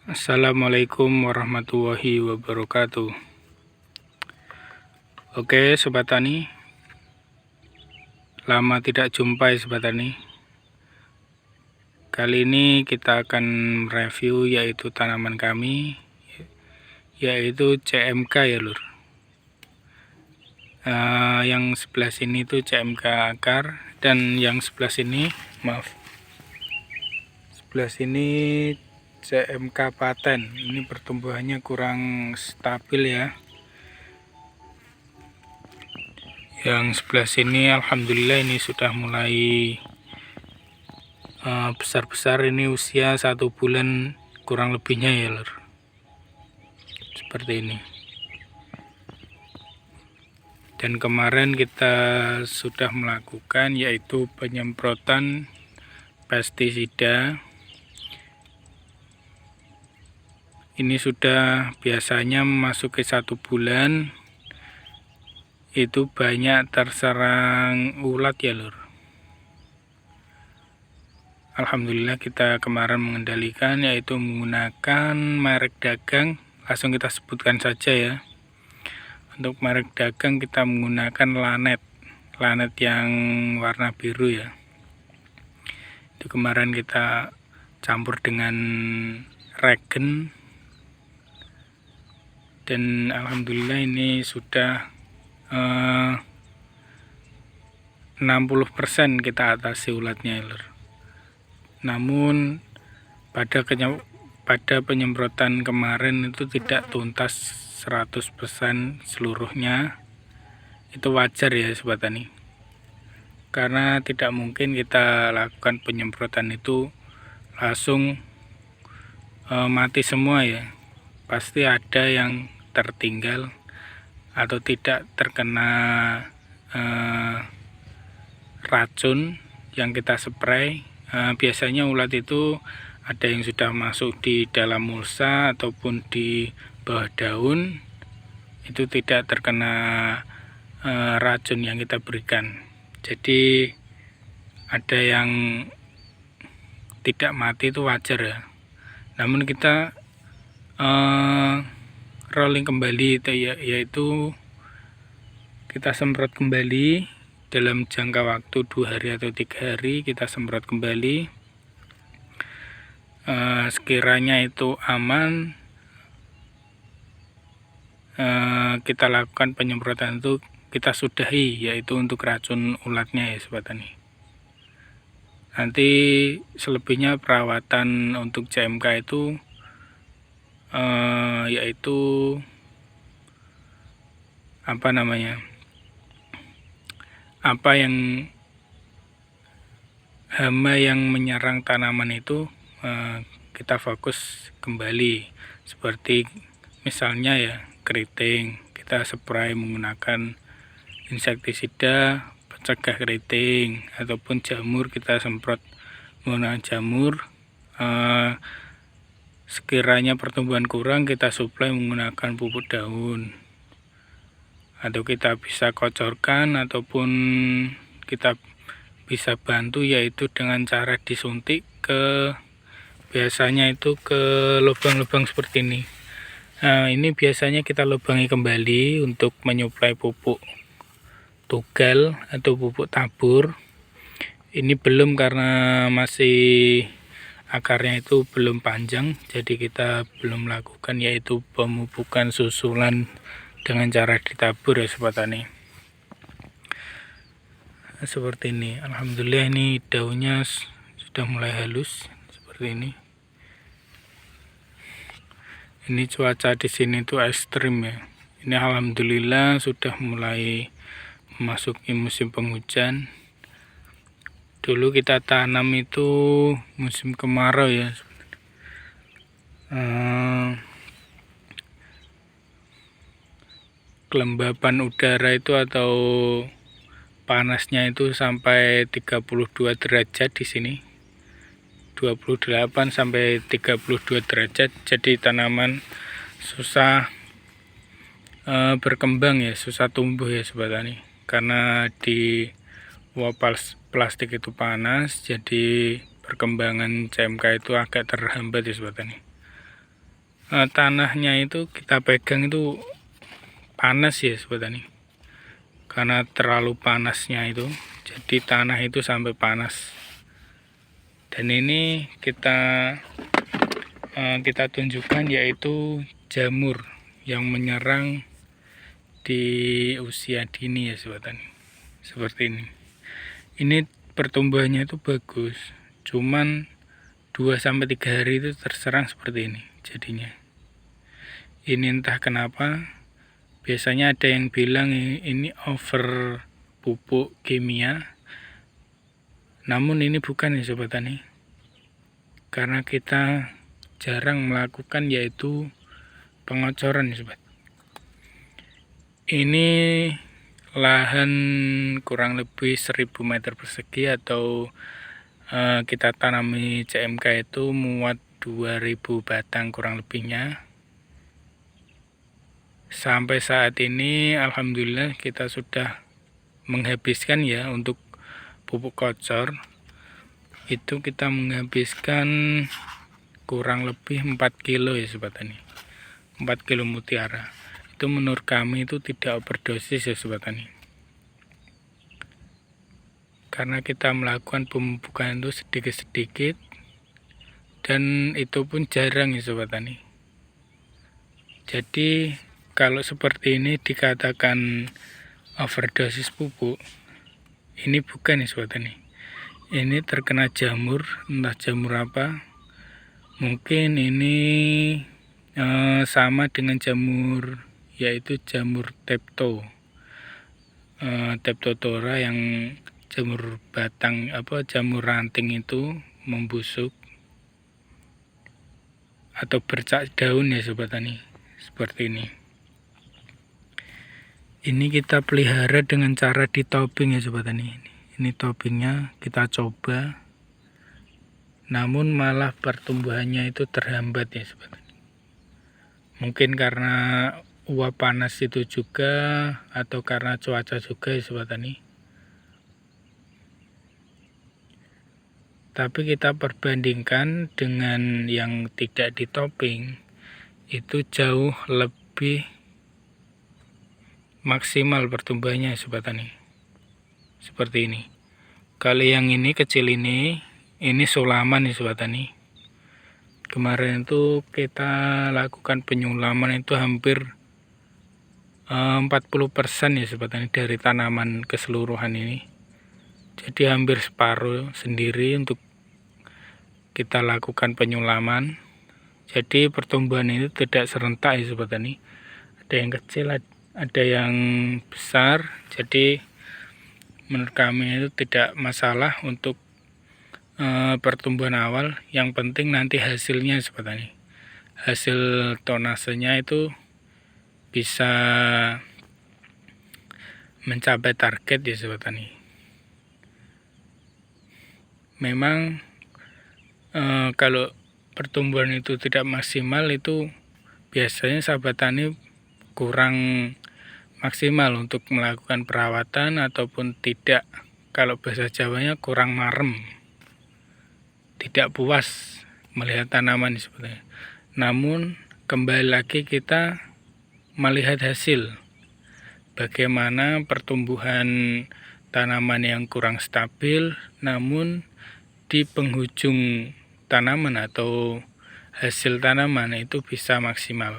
Assalamualaikum warahmatullahi wabarakatuh. Oke Sobat Tani, lama tidak jumpa ya Sobat Tani. Kali ini kita akan review yaitu tanaman kami, yaitu CMK ya lur. Yang sebelah sini itu CMK akar, dan yang sebelah sini sebelah sini CMK paten. Ini pertumbuhannya kurang stabil ya. Yang sebelah sini alhamdulillah ini sudah mulai besar-besar. Ini usia 1 bulan kurang lebihnya ya lur, seperti ini. Dan kemarin kita sudah melakukan yaitu penyemprotan pestisida. Ini sudah biasanya memasuki 1 bulan itu banyak terserang ulat ya lur. Alhamdulillah kita kemarin mengendalikan yaitu menggunakan merek dagang. Langsung kita sebutkan saja ya. Untuk merek dagang kita menggunakan lanet yang warna biru ya. Itu kemarin kita campur dengan regen, dan alhamdulillah ini sudah 60% kita atasi ulatnya ya lur. Namun pada penyemprotan kemarin itu tidak tuntas 100% seluruhnya. Itu wajar ya Sobat Tani, karena tidak mungkin kita lakukan penyemprotan itu langsung mati semua ya. Pasti ada yang tertinggal atau tidak terkena racun yang kita spray. Biasanya ulat itu ada yang sudah masuk di dalam mulsa ataupun di bawah daun, itu tidak terkena racun yang kita berikan. Jadi ada yang tidak mati itu wajar ya. Namun kita rolling kembali yaitu kita semprot kembali dalam jangka waktu 2 hari atau 3 hari. Kita semprot kembali, sekiranya itu aman, kita lakukan penyemprotan itu kita sudahi, yaitu untuk racun ulatnya ya Sobat Tani. Nanti selebihnya perawatan untuk CMK itu yaitu hama yang menyerang tanaman itu kita fokus kembali, seperti misalnya ya keriting, kita spray menggunakan insektisida pencegah keriting, ataupun jamur kita semprot menggunakan jamur. Sekiranya pertumbuhan kurang kita suplai menggunakan pupuk daun, atau kita bisa kocorkan ataupun kita bisa bantu yaitu dengan cara disuntik biasanya itu ke lubang-lubang seperti ini. Nah, ini biasanya kita lubangi kembali untuk menyuplai pupuk tugal atau pupuk tabur. Ini belum karena masih akarnya itu belum panjang, jadi kita belum melakukan yaitu pemupukan susulan dengan cara ditabur ya Sobat Tani. Seperti ini. Alhamdulillah ini daunnya sudah mulai halus seperti ini. Ini cuaca di sini tuh ekstrim ya. Ini alhamdulillah sudah mulai memasuki musim penghujan. Dulu kita tanam itu musim kemarau ya. Kelembapan udara itu atau panasnya itu sampai 32 derajat di sini. 28 sampai 32 derajat. Jadi tanaman susah berkembang ya, susah tumbuh ya Sobat Tani. Karena di plastik itu panas, jadi perkembangan CMK itu agak terhambat ya Sobat Tani. tanahnya itu kita pegang itu panas ya sobat tani, karena terlalu panasnya itu, jadi tanah itu sampai panas. Dan ini kita tunjukkan yaitu jamur yang menyerang di usia dini ya sobat tani, seperti ini. Ini pertumbuhannya itu bagus, cuman 2-3 hari itu terserang seperti ini jadinya. Ini entah kenapa, biasanya ada yang bilang ini over pupuk kimia, namun ini bukan ya sobat tani, karena kita jarang melakukan yaitu pengocoran ya sobat. Ini lahan kurang lebih 1000 meter persegi atau kita tanami CMK itu muat 2000 batang kurang lebihnya. Sampai saat ini alhamdulillah kita sudah menghabiskan ya untuk pupuk kocor. Itu kita menghabiskan kurang lebih 4 kilo ya sobat tani. 4 kilo mutiara. Itu menurut kami itu tidak overdosis ya sobat tani. Karena kita melakukan pemupukan itu sedikit-sedikit, dan itu pun jarang ya sobat tani. Jadi kalau seperti ini dikatakan overdosis pupuk, ini bukan ya sobat tani. Ini terkena jamur, entah jamur apa. Mungkin ini sama dengan jamur, yaitu jamur Teptotora yang jamur batang jamur ranting itu membusuk atau bercak daun ya sobat tani, seperti ini. Ini kita pelihara dengan cara ditoping ya sobat tani. Ini topingnya kita coba, namun malah pertumbuhannya itu terhambat ya sobat tani. Mungkin karena uap panas itu juga, atau karena cuaca juga ya sobat tani. Tapi kita perbandingkan dengan yang tidak ditoping, itu jauh lebih maksimal pertumbuhannya sobat tani. Seperti ini. Kalau yang ini kecil ini sulaman ya sobat tani. Kemarin itu kita lakukan penyulaman itu hampir 40% ya sobat tani dari tanaman keseluruhan ini. Jadi hampir separuh sendiri untuk kita lakukan penyulaman. Jadi pertumbuhan itu tidak serentak ya sobat tani. Ada yang kecil, ada yang besar. Jadi menurut kami itu tidak masalah untuk pertumbuhan awal. Yang penting nanti hasilnya sobat tani. Hasil tonasenya itu bisa mencapai target ya sobat tani. Memang kalau pertumbuhan itu tidak maksimal, itu biasanya sahabat tani kurang maksimal untuk melakukan perawatan, ataupun tidak, kalau bahasa Jawanya kurang marem, tidak puas melihat tanaman seperti. Namun kembali lagi kita melihat hasil, bagaimana pertumbuhan tanaman yang kurang stabil, namun di penghujung tanaman atau hasil tanaman itu bisa maksimal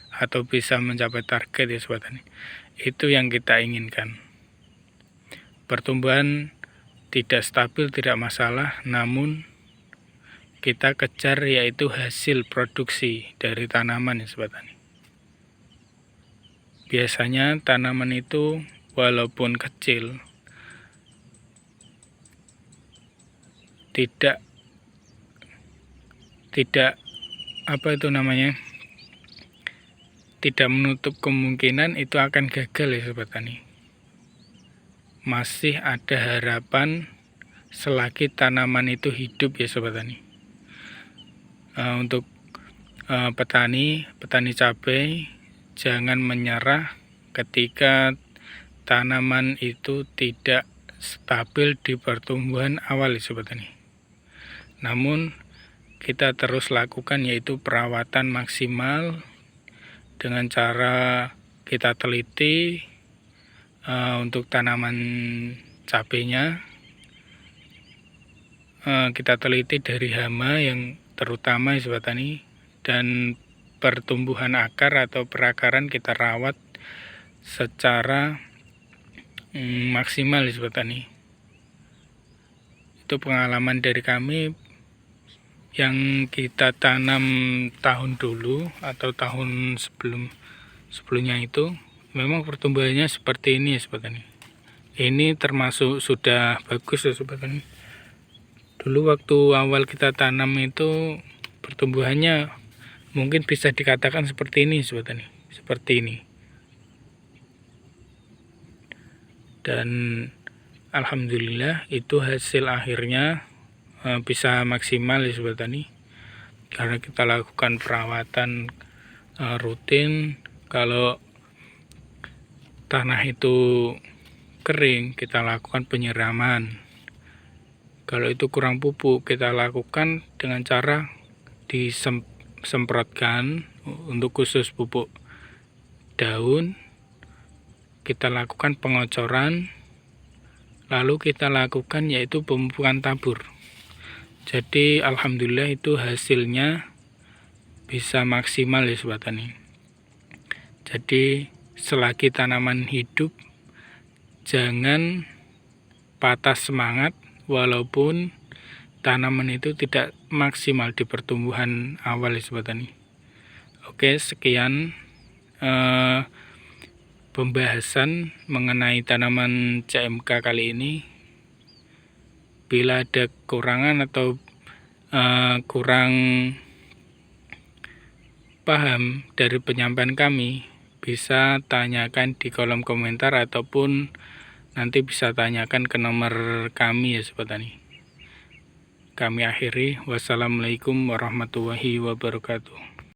atau bisa mencapai target ya sobat tani. Itu yang kita inginkan. Pertumbuhan tidak stabil tidak masalah, namun kita kejar yaitu hasil produksi dari tanaman ya sobat tani. Biasanya tanaman itu walaupun kecil tidak tidak menutup kemungkinan itu akan gagal ya sobat tani. Masih ada harapan selagi tanaman itu hidup ya sobat tani. Untuk petani cabai, jangan menyerah ketika tanaman itu tidak stabil di pertumbuhan awal ya sobat tani. Namun kita terus lakukan, yaitu perawatan maksimal dengan cara kita teliti untuk tanaman cabenya. Kita teliti dari hama yang terutama ya Sobat Tani, dan pertumbuhan akar atau perakaran kita rawat secara maksimal ya Sobat Tani. Itu pengalaman dari kami yang kita tanam tahun dulu atau tahun sebelumnya itu, memang pertumbuhannya seperti ini ya Sobat Tani. Ini termasuk sudah bagus ya Sobat Tani. Dulu waktu awal kita tanam itu pertumbuhannya mungkin bisa dikatakan seperti ini Sobat Tani, seperti ini. Dan alhamdulillah itu hasil akhirnya bisa maksimal ya Sobat Tani, karena kita lakukan perawatan rutin. Kalau tanah itu kering, kita lakukan penyiraman. Kalau itu kurang pupuk, kita lakukan dengan cara disemprotkan. Untuk khusus pupuk daun, kita lakukan pengocoran, lalu kita lakukan yaitu pemupukan tabur. Jadi alhamdulillah itu hasilnya bisa maksimal ya Sobat Tani. Jadi selagi tanaman hidup, jangan patah semangat walaupun tanaman itu tidak maksimal di pertumbuhan awal ya Sobat Tani. Oke, sekian pembahasan mengenai tanaman CMK kali ini. Bila ada kekurangan atau kurang paham dari penyampaian kami, bisa tanyakan di kolom komentar ataupun nanti bisa tanyakan ke nomor kami ya Sobat Tani. Kami akhiri, wassalamualaikum warahmatullahi wabarakatuh.